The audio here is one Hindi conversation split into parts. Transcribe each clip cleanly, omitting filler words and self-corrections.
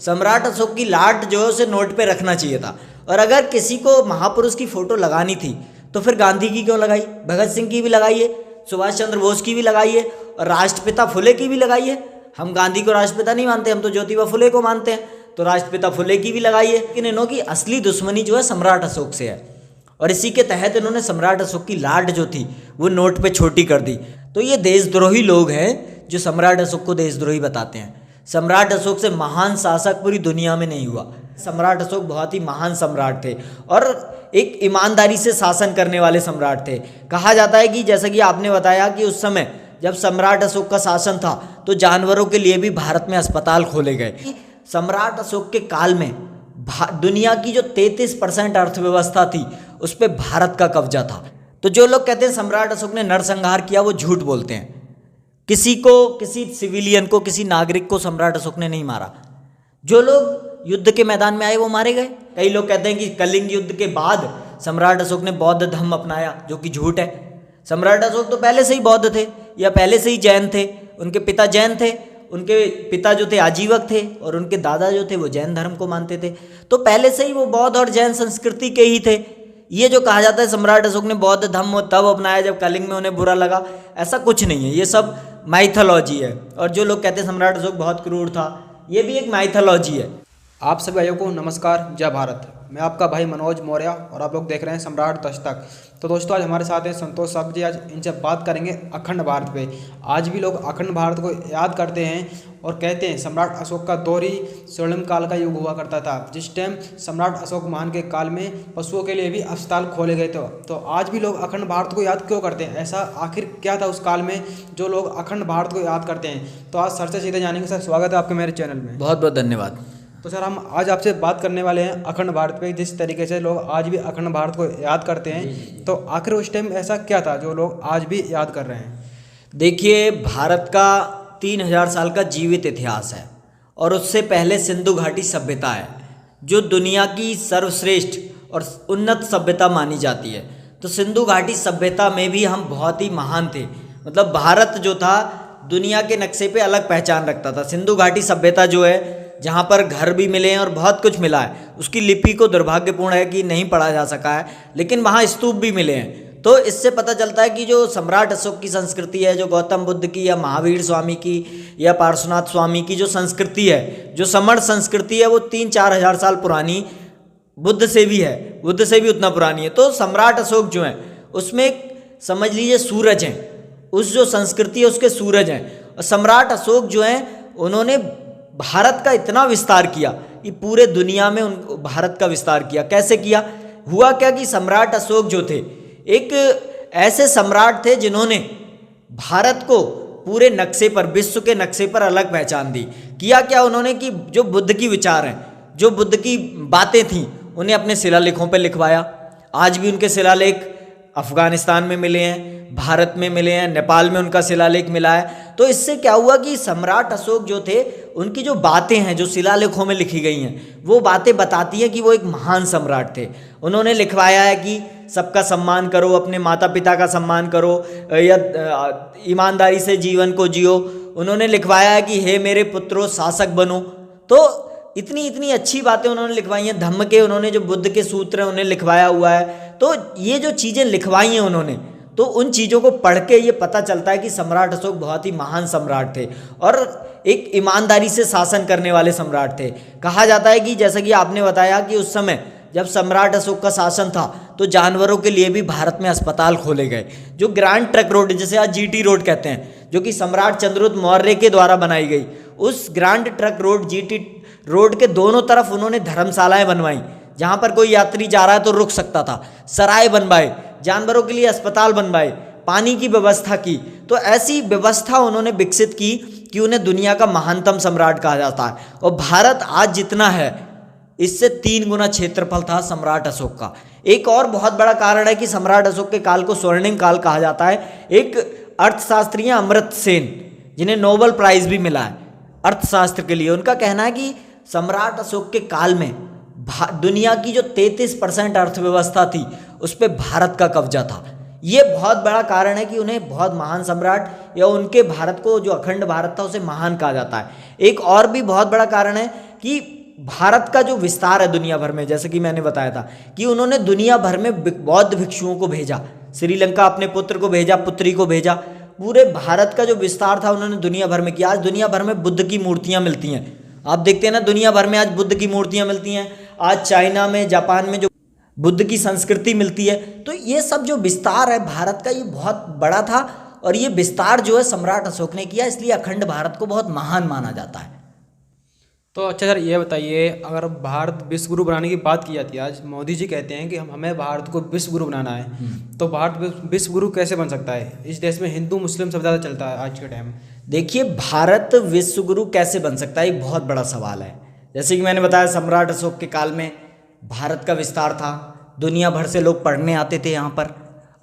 सम्राट अशोक की लाट जो है उसे नोट पे रखना चाहिए था। और अगर किसी को महापुरुष की फोटो लगानी थी तो फिर गांधी की क्यों लगाई, भगत सिंह की भी लगाइए, सुभाष चंद्र बोस की भी लगाइए और राष्ट्रपिता फुले की भी लगाइए। हम गांधी को राष्ट्रपिता नहीं मानते, हम तो ज्योतिबा फुले को मानते हैं, तो राष्ट्रपिता फुले की भी लगाइए। लेकिन इन्हों की असली दुश्मनी जो है सम्राट अशोक से है और इसी के तहत इन्होंने सम्राट अशोक की लाट जो थी वो नोट पे छोटी कर दी। तो ये देशद्रोही लोग हैं जो सम्राट अशोक को देशद्रोही बताते हैं। सम्राट अशोक से महान शासक पूरी दुनिया में नहीं हुआ। सम्राट अशोक बहुत ही महान सम्राट थे और एक ईमानदारी से शासन करने वाले सम्राट थे। कहा जाता है कि जैसा कि आपने बताया कि उस समय जब सम्राट अशोक का शासन था तो जानवरों के लिए भी भारत में अस्पताल खोले गए। सम्राट अशोक के काल में दुनिया की जो 33% अर्थव्यवस्था थी उस पर भारत का कब्जा था। तो जो लोग कहते हैं सम्राट अशोक ने नरसंहार किया वो झूठ बोलते हैं। किसी सिविलियन को, किसी नागरिक को सम्राट अशोक ने नहीं मारा। जो लोग युद्ध के मैदान में आए वो मारे गए। कई लोग कहते हैं कि कलिंग युद्ध के बाद सम्राट अशोक ने बौद्ध धर्म अपनाया, जो कि झूठ है। सम्राट अशोक तो पहले से ही बौद्ध थे या पहले से ही जैन थे। उनके पिता जैन थे, उनके पिता जो थे आजीवक थे और उनके दादा जो थे वो जैन धर्म को मानते थे। तो पहले से ही वो बौद्ध और जैन संस्कृति के ही थे। ये जो कहा जाता है सम्राट अशोक ने बौद्ध धर्म तब अपनाया जब कलिंग में उन्हें बुरा लगा, ऐसा कुछ नहीं है। ये सब माइथोलॉजी है। और जो लोग कहते हैं सम्राट अशोक बहुत क्रूर था, ये भी एक माइथोलॉजी है। आप सभी भाइयों को नमस्कार, जय भारत। मैं आपका भाई मनोज मौर्य और आप लोग देख रहे हैं सम्राट दस्तक। तो दोस्तों आज हमारे साथ हैं संतोष साहब जी। आज इनसे बात करेंगे अखंड भारत पे। आज भी लोग अखंड भारत को याद करते हैं और कहते हैं सम्राट अशोक का दौर ही स्वर्णिम काल का युग हुआ करता था, जिस टाइम सम्राट अशोक महान के काल में पशुओं के लिए भी अस्पताल खोले गए थे। तो आज भी लोग अखंड भारत को याद क्यों करते हैं? ऐसा आखिर क्या था उस काल में जो लोग अखंड भारत को याद करते हैं? तो आज सर से सीधे जानेंगे। सर स्वागत है आपके मेरे चैनल में। बहुत बहुत धन्यवाद। तो सर हम आज आपसे बात करने वाले हैं अखंड भारत पे। जिस तरीके से लोग आज भी अखंड भारत को याद करते हैं, तो आखिर उस टाइम ऐसा क्या था जो लोग आज भी याद कर रहे हैं? देखिए, भारत का 3000 साल का जीवित इतिहास है और उससे पहले सिंधु घाटी सभ्यता है जो दुनिया की सर्वश्रेष्ठ और उन्नत सभ्यता मानी जाती है। तो सिंधु घाटी सभ्यता में भी हम बहुत ही महान थे। मतलब भारत जो था दुनिया के नक्शे पे अलग पहचान रखता था। सिंधु घाटी सभ्यता जो है, जहाँ पर घर भी मिले हैं और बहुत कुछ मिला है, उसकी लिपि को दुर्भाग्यपूर्ण है कि नहीं पढ़ा जा सका है, लेकिन वहाँ स्तूप भी मिले हैं। तो इससे पता चलता है कि जो सम्राट अशोक की संस्कृति है, जो गौतम बुद्ध की या महावीर स्वामी की या पार्श्वनाथ स्वामी की जो संस्कृति है, जो समण संस्कृति है, वो 3-4 हज़ार साल पुरानी बुद्ध से भी है, बुद्ध से भी उतना पुरानी है। तो सम्राट अशोक जो है उसमें समझ लीजिए सूरज हैं, उस जो संस्कृति है उसके सूरज हैं। और सम्राट अशोक जो है उन्होंने भारत का इतना विस्तार किया कि पूरे दुनिया में भारत का विस्तार किया। कैसे किया? हुआ क्या कि सम्राट अशोक जो थे एक ऐसे सम्राट थे जिन्होंने भारत को पूरे नक्शे पर, विश्व के नक्शे पर अलग पहचान दी। किया क्या उन्होंने कि जो बुद्ध की विचार हैं, जो बुद्ध की बातें थीं, उन्हें अपने शिलालेखों पर लिखवाया। आज भी उनके शिलालेख अफगानिस्तान में मिले हैं, भारत में मिले हैं, नेपाल में उनका शिलालेख मिला है। तो इससे क्या हुआ कि सम्राट अशोक जो थे उनकी जो बातें हैं, जो शिलालेखों में लिखी गई हैं, वो बातें बताती हैं कि वो एक महान सम्राट थे। उन्होंने लिखवाया है कि सबका सम्मान करो, अपने माता पिता का सम्मान करो या ईमानदारी से जीवन को जियो। उन्होंने लिखवाया है कि हे मेरे पुत्रों शासक बनो। तो इतनी इतनी अच्छी बातें उन्होंने लिखवाई हैं। धम्म के उन्होंने जो बुद्ध के सूत्र हैं उन्हें लिखवाया हुआ है। तो ये जो चीज़ें लिखवाई हैं उन्होंने, तो उन चीज़ों को पढ़ के ये पता चलता है कि सम्राट अशोक बहुत ही महान सम्राट थे और एक ईमानदारी से शासन करने वाले सम्राट थे। कहा जाता है कि जैसा कि आपने बताया कि उस समय जब सम्राट अशोक का शासन था तो जानवरों के लिए भी भारत में अस्पताल खोले गए। जो ग्रैंड ट्रंक रोड, जिसे आज जीटी रोड कहते हैं, जो कि सम्राट चंद्रगुप्त मौर्य के द्वारा बनाई गई, उस grand trunk road, GT road के दोनों तरफ उन्होंने धर्मशालाएं बनवाई जहाँ पर कोई यात्री जा रहा है तो रुक सकता था। सराय बनवाए, जानवरों के लिए अस्पताल बनवाए, पानी की व्यवस्था की। तो ऐसी व्यवस्था उन्होंने विकसित की कि उन्हें दुनिया का महानतम सम्राट कहा जाता है। और भारत आज जितना है इससे 3 गुना क्षेत्रफल था सम्राट अशोक का। एक और बहुत बड़ा कारण है कि सम्राट अशोक के काल को स्वर्णिम काल कहा जाता है। एक अर्थशास्त्री अमर्त्य सेन, जिन्हें नोबेल प्राइज भी मिला है अर्थशास्त्र के लिए, उनका कहना है कि सम्राट अशोक के काल में दुनिया की जो 33% अर्थव्यवस्था थी उस पर भारत का कब्जा था। ये बहुत बड़ा कारण है कि उन्हें बहुत महान सम्राट या उनके भारत को, जो अखंड भारत था, उसे महान कहा जाता है। एक और भी बहुत बड़ा कारण है कि भारत का जो विस्तार है दुनिया भर में, जैसे कि मैंने बताया था कि उन्होंने दुनिया भर में बौद्ध भिक्षुओं को भेजा, श्रीलंका अपने पुत्र को भेजा, पुत्री को भेजा, पूरे भारत का जो विस्तार था उन्होंने दुनिया भर में किया। आज दुनिया भर में बुद्ध की मूर्तियां मिलती हैं, आप देखते हैं ना, दुनिया भर में आज बुद्ध की मूर्तियां मिलती हैं। आज चाइना में, जापान में जो बुद्ध की संस्कृति मिलती है। तो ये सब जो विस्तार है भारत का, ये बहुत बड़ा था और ये विस्तार जो है सम्राट अशोक ने किया, इसलिए अखंड भारत को बहुत महान माना जाता है। तो अच्छा सर, ये बताइए, अगर भारत विश्व गुरु बनाने की बात की जाती है, आज मोदी जी कहते हैं कि हमें भारत को विश्व गुरु बनाना है, तो भारत विश्व गुरु कैसे बन सकता है? इस देश में हिंदू मुस्लिम सब ज़्यादा चलता है आज के टाइम। देखिए, भारत विश्व गुरु कैसे बन सकता है, एक बहुत बड़ा सवाल है। जैसे कि मैंने बताया, सम्राट अशोक के काल में भारत का विस्तार था, दुनिया भर से लोग पढ़ने आते थे यहाँ पर।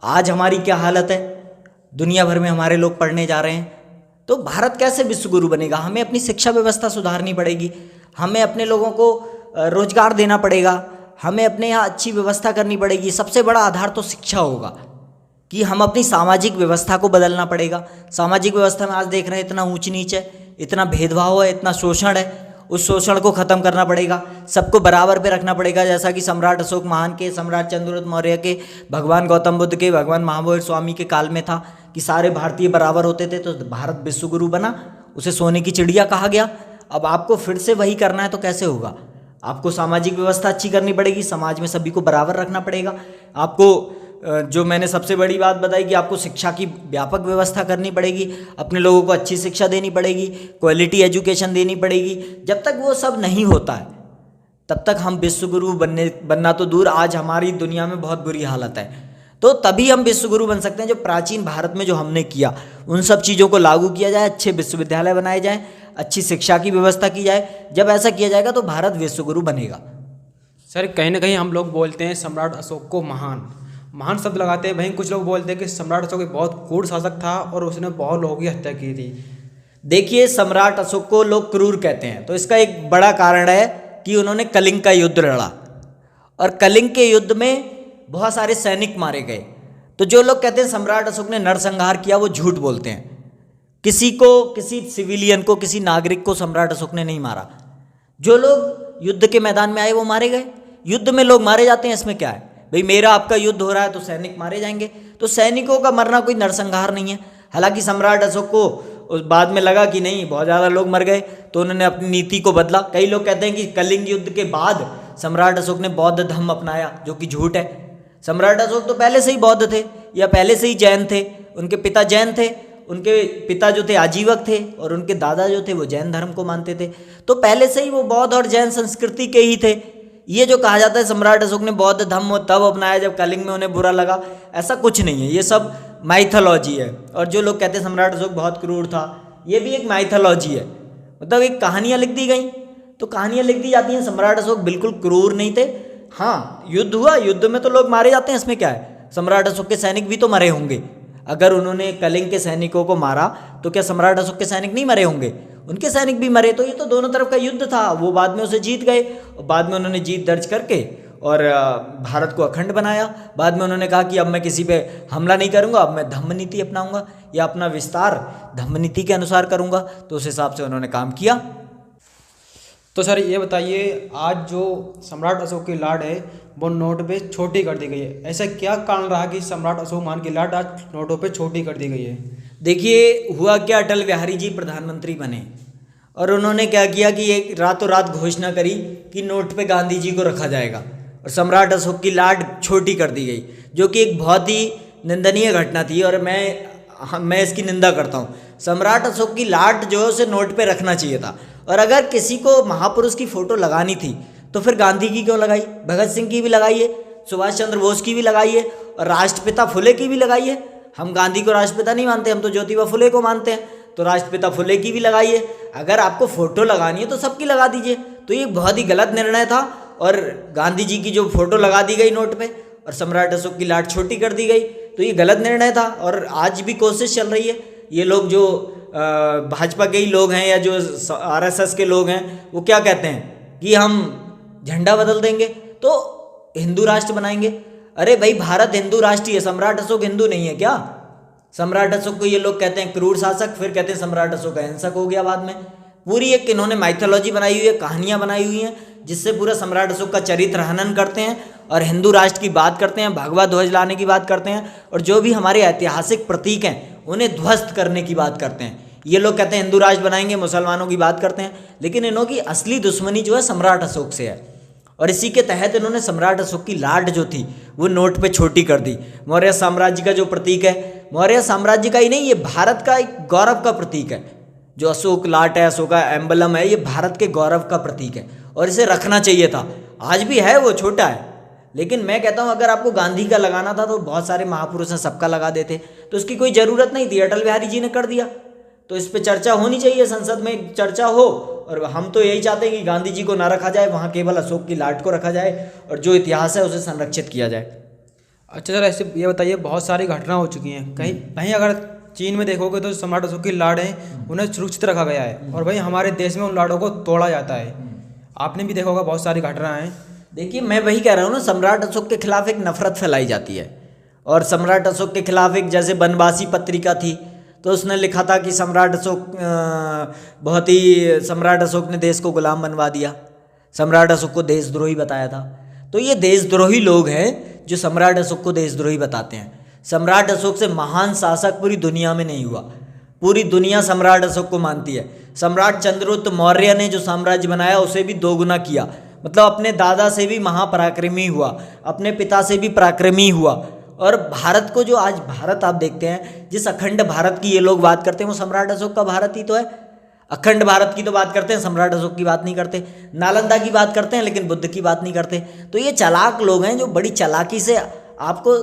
आज हमारी क्या हालत है, दुनिया भर में हमारे लोग पढ़ने जा रहे हैं। तो भारत कैसे विश्व गुरु बनेगा? हमें अपनी शिक्षा व्यवस्था सुधारनी पड़ेगी, हमें अपने लोगों को रोजगार देना पड़ेगा, हमें अपने यहाँ अच्छी व्यवस्था करनी पड़ेगी। सबसे बड़ा आधार तो शिक्षा होगा कि हम अपनी सामाजिक व्यवस्था को बदलना पड़ेगा। सामाजिक व्यवस्था में आज देख रहे हैं इतना ऊंच नीच है, इतना भेदभाव है, इतना शोषण है, उस शोषण को ख़त्म करना पड़ेगा, सबको बराबर पे रखना पड़ेगा। जैसा कि सम्राट अशोक महान के, सम्राट चंद्रगुप्त मौर्य के, भगवान गौतम बुद्ध के, भगवान महावीर स्वामी के काल में था कि सारे भारतीय बराबर होते थे, तो भारत विश्व गुरु बना, उसे सोने की चिड़िया कहा गया। अब आपको फिर से वही करना है तो कैसे होगा? आपको सामाजिक व्यवस्था अच्छी करनी पड़ेगी, समाज में सभी को बराबर रखना पड़ेगा। आपको जो मैंने सबसे बड़ी बात बताई कि आपको शिक्षा की व्यापक व्यवस्था करनी पड़ेगी, अपने लोगों को अच्छी शिक्षा देनी पड़ेगी, क्वालिटी एजुकेशन देनी पड़ेगी। जब तक वो सब नहीं होता है तब तक हम विश्व गुरु बनना तो दूर, आज हमारी दुनिया में बहुत बुरी हालत है। तो तभी हम विश्व गुरु बन सकते हैं जो प्राचीन भारत में जो हमने किया, उन सब चीज़ों को लागू किया जाए, अच्छे विश्वविद्यालय बनाए जाएँ, अच्छी शिक्षा की व्यवस्था की जाए। जब ऐसा किया जाएगा तो भारत विश्व गुरु बनेगा। सर, कहीं ना कहीं हम लोग बोलते हैं सम्राट अशोक को महान शब्द लगाते हैं, वहीं कुछ लोग बोलते हैं कि सम्राट अशोक एक बहुत क्रूर शासक था और उसने बहुत लोगों की हत्या की थी। देखिए, सम्राट अशोक को लोग क्रूर कहते हैं, तो इसका एक बड़ा कारण है कि उन्होंने कलिंग का युद्ध लड़ा और कलिंग के युद्ध में बहुत सारे सैनिक मारे गए। तो जो लोग कहते हैं सम्राट अशोक ने नरसंहार किया, वो झूठ बोलते हैं। किसी सिविलियन को, किसी नागरिक को सम्राट अशोक ने नहीं मारा। जो लोग युद्ध के मैदान में आए वो मारे गए। युद्ध में लोग मारे जाते हैं, इसमें क्या है भाई? मेरा आपका युद्ध हो रहा है तो सैनिक मारे जाएंगे, तो सैनिकों का मरना कोई नरसंहार नहीं है। हालांकि सम्राट अशोक को उस बाद में लगा कि नहीं, बहुत ज़्यादा लोग मर गए, तो उन्होंने अपनी नीति को बदला। कई लोग कहते हैं कि कलिंग युद्ध के बाद सम्राट अशोक ने बौद्ध धर्म अपनाया, जो कि झूठ है। सम्राट अशोक तो पहले से ही बौद्ध थे या पहले से ही जैन थे, उनके पिता जैन थे, उनके पिता जो थे आजीवक थे और उनके दादा जो थे वो जैन धर्म को मानते थे। तो पहले से ही वो बौद्ध और जैन संस्कृति के ही थे। ये जो कहा जाता है सम्राट अशोक ने बौद्ध धर्म तब अपनाया जब कलिंग में उन्हें बुरा लगा, ऐसा कुछ नहीं है, ये सब माइथोलॉजी है। और जो लोग कहते हैं सम्राट अशोक बहुत क्रूर था, ये भी एक माइथोलॉजी है, मतलब एक कहानियाँ लिख दी गई, तो कहानियाँ लिख दी जाती हैं। सम्राट अशोक बिल्कुल क्रूर नहीं थे। हाँ, युद्ध हुआ, युद्ध में तो लोग मारे जाते हैं, इसमें क्या है? सम्राट अशोक के सैनिक भी तो मरे होंगे। अगर उन्होंने कलिंग के सैनिकों को मारा तो क्या सम्राट अशोक के सैनिक नहीं मरे होंगे? उनके सैनिक भी मरे। तो ये तो दोनों तरफ का युद्ध था। वो बाद में उसे जीत गए और बाद में उन्होंने जीत दर्ज करके और भारत को अखंड बनाया। बाद में उन्होंने कहा कि अब मैं किसी पे हमला नहीं करूंगा, अब मैं धम्म नीति अपनाऊंगा या अपना विस्तार धम्म नीति के अनुसार करूंगा। तो उस हिसाब से उन्होंने काम किया। तो सर, ये बताइए, आज जो सम्राट अशोक की लाड है वो नोट पे छोटी कर दी गई है, ऐसा क्या कारण रहा कि सम्राट अशोक महान की लाड आज नोटों पे छोटी कर दी गई है? देखिए, हुआ क्या, अटल बिहारी जी प्रधानमंत्री बने और उन्होंने क्या किया कि एक रातों रात घोषणा करी कि नोट पे गांधी जी को रखा जाएगा और सम्राट अशोक की लाड छोटी कर दी गई, जो कि एक बहुत ही निंदनीय घटना थी और मैं इसकी निंदा करता हूँ। सम्राट अशोक की लाड जो है उसे नोट पे रखना चाहिए था। और अगर किसी को महापुरुष की फोटो लगानी थी तो फिर गांधी की क्यों लगाई? भगत सिंह की भी लगाइए, सुभाष चंद्र बोस की भी लगाइए और राष्ट्रपिता फुले की भी लगाइए। हम गांधी को राष्ट्रपिता नहीं मानते, हम तो ज्योतिबा फुले को मानते हैं, तो राष्ट्रपिता फुले की भी लगाइए। अगर आपको फोटो लगानी है तो सबकी लगा दीजिए। तो ये बहुत ही गलत निर्णय था और गांधी जी की जो फोटो लगा दी गई नोट पे और सम्राट अशोक की लाड छोटी कर दी गई, तो ये गलत निर्णय था। और आज भी कोशिश चल रही है, ये लोग जो भाजपा के ही लोग हैं या जो आरएसएस के लोग हैं, वो क्या कहते हैं कि हम झंडा बदल देंगे तो हिंदू राष्ट्र बनाएंगे। अरे भाई, भारत हिंदू राष्ट्र ही है, सम्राट अशोक हिंदू नहीं है क्या? सम्राट अशोक को ये लोग कहते हैं क्रूर शासक, फिर कहते हैं सम्राट अशोक अहिंसक हो गया बाद में। पूरी एक इन्होंने माइथोलॉजी बनाई हुई है, कहानियाँ बनाई हुई हैं, जिससे पूरा सम्राट अशोक का चरित्र हनन करते हैं और हिंदू राष्ट्र की बात करते हैं, भगवा ध्वज लाने की बात करते हैं और जो भी हमारे ऐतिहासिक प्रतीक हैं उन्हें ध्वस्त करने की बात करते हैं। ये लोग कहते हैं हिंदू राष्ट्र बनाएंगे, मुसलमानों की बात करते हैं, लेकिन इन्हों की असली दुश्मनी जो है सम्राट अशोक से है। और इसी के तहत इन्होंने सम्राट अशोक की लाट जो थी वो नोट पे छोटी कर दी। मौर्य साम्राज्य का जो प्रतीक है, मौर्य साम्राज्य का ही नहीं, ये भारत का एक गौरव का प्रतीक है। जो अशोक लाट है, अशोक का एम्बलम है, ये भारत के गौरव का प्रतीक है और इसे रखना चाहिए था। आज भी है, वो छोटा है, लेकिन मैं कहता हूँ अगर आपको गांधी का लगाना था तो बहुत सारे महापुरुष हैं, सबका लगा देते, तो उसकी कोई ज़रूरत नहीं थी। अटल बिहारी जी ने कर दिया, तो इस पे चर्चा होनी चाहिए, संसद में चर्चा हो। और हम तो यही चाहते हैं कि गांधी जी को ना रखा जाए, वहाँ केवल अशोक की लाट को रखा जाए और जो इतिहास है उसे संरक्षित किया जाए। अच्छा सर, ऐसे ये बताइए, बहुत सारी घटना हो चुकी हैं, कहीं कहीं अगर चीन में देखोगे तो सम्राट अशोक की लाड़ है उन्हें सुरक्षित रखा गया है और भाई हमारे देश में उन लाड़ों को तोड़ा जाता है। आपने भी देखा होगा बहुत सारी घटनाएं हैं। देखिए, मैं वही कह रहा हूँ ना, सम्राट अशोक के खिलाफ एक नफरत फैलाई जाती है और सम्राट अशोक के खिलाफ एक, जैसे बनवासी पत्रिका थी तो उसने लिखा था कि सम्राट अशोक ने देश को गुलाम बनवा दिया, सम्राट अशोक को देशद्रोही बताया था। तो ये देशद्रोही लोग हैं जो सम्राट अशोक को देशद्रोही बताते हैं। सम्राट अशोक से महान शासक पूरी दुनिया में नहीं हुआ, पूरी दुनिया सम्राट अशोक को मानती है। सम्राट चंद्रगुप्त मौर्य ने जो साम्राज्य बनाया उसे भी दोगुना किया, मतलब अपने दादा से भी महापराक्रमी हुआ, अपने पिता से भी पराक्रमी हुआ। और भारत को, जो आज भारत आप देखते हैं, जिस अखंड भारत की ये लोग बात करते हैं वो सम्राट अशोक का भारत ही तो है। अखंड भारत की तो बात करते हैं, सम्राट अशोक की बात नहीं करते। नालंदा की बात करते हैं लेकिन बुद्ध की बात नहीं करते। तो ये चालाक लोग हैं जो बड़ी चालाकी से आपको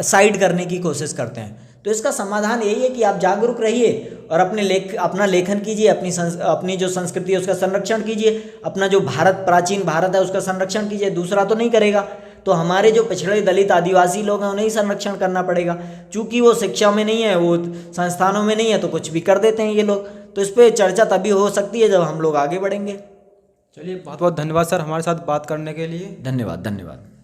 साइड करने की कोशिश करते हैं। तो इसका समाधान यही है कि आप जागरूक रहिए और अपना लेखन कीजिए, अपनी जो संस्कृति है उसका संरक्षण कीजिए, अपना जो भारत, प्राचीन भारत है उसका संरक्षण कीजिए। दूसरा तो नहीं करेगा तो हमारे जो पिछड़े दलित आदिवासी लोग हैं उन्हें ही संरक्षण करना पड़ेगा। चूँकि वो शिक्षा में नहीं है, वो संस्थानों में नहीं है, तो कुछ भी कर देते हैं ये लोग। तो इस पर चर्चा तभी हो सकती है जब हम लोग आगे बढ़ेंगे। चलिए, बहुत बहुत धन्यवाद सर हमारे साथ बात करने के लिए। धन्यवाद।